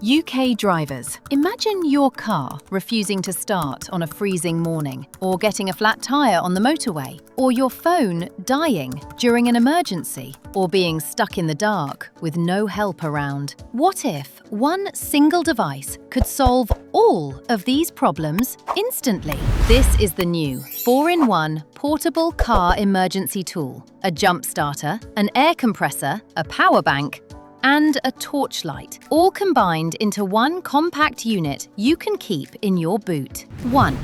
UK drivers, imagine your car refusing to start on a freezing morning, or getting a flat tyre on the motorway, or your phone dying during an emergency, or being stuck in the dark with no help around. What if one single device could solve all of these problems instantly? This is the new 4-in-1 portable car emergency tool. A jump starter, an air compressor, a power bank, and a torchlight, all combined into one compact unit you can keep in your boot. 1.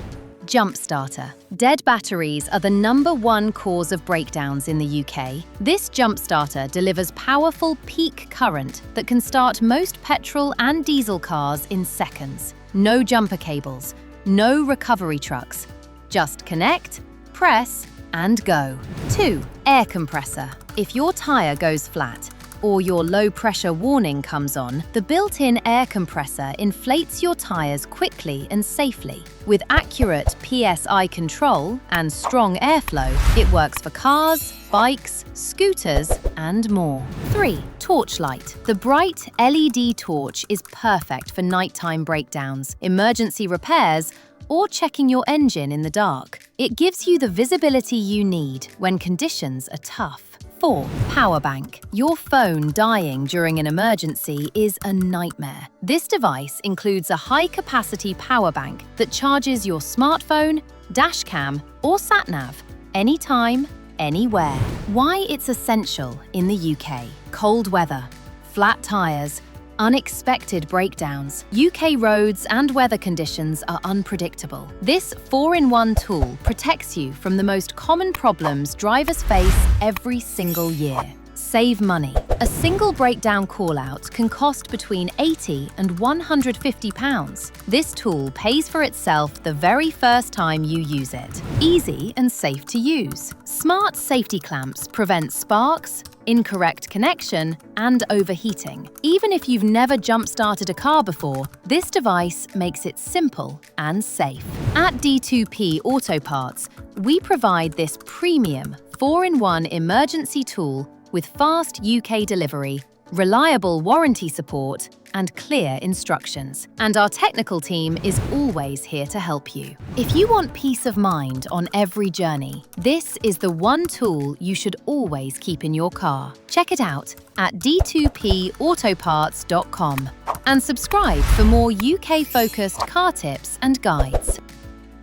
Jump starter. Dead batteries are the #1 cause of breakdowns in the UK. This jump starter delivers powerful peak current that can start most petrol and diesel cars in seconds. No jumper cables, no recovery trucks. Just connect, press, and go. 2. Air compressor. If your tyre goes flat, or your low-pressure warning comes on, the built-in air compressor inflates your tyres quickly and safely. With accurate PSI control and strong airflow, it works for cars, bikes, scooters, and more. 3. Torchlight. The bright LED torch is perfect for nighttime breakdowns, emergency repairs, or checking your engine in the dark. It gives you the visibility you need when conditions are tough. 4. Power bank. Your phone dying during an emergency is a nightmare. This device includes a high-capacity power bank that charges your smartphone, dashcam, or satnav anytime, anywhere. Why it's essential in the UK. Cold weather, flat tyres, unexpected breakdowns. UK roads and weather conditions are unpredictable. This 4-in-1 tool protects you from the most common problems drivers face every single year. Save money. A single breakdown call-out can cost between £80 and £150. This tool pays for itself the very first time you use it. Easy and safe to use. Smart safety clamps prevent sparks, incorrect connection, and overheating. Even if you've never jump-started a car before, this device makes it simple and safe. At D2P Auto Parts, we provide this premium 4-in-1 emergency tool with fast UK delivery, reliable warranty support, and clear instructions. And our technical team is always here to help you. If you want peace of mind on every journey, this is the one tool you should always keep in your car. Check it out at d2pautoparts.com and subscribe for more UK-focused car tips and guides.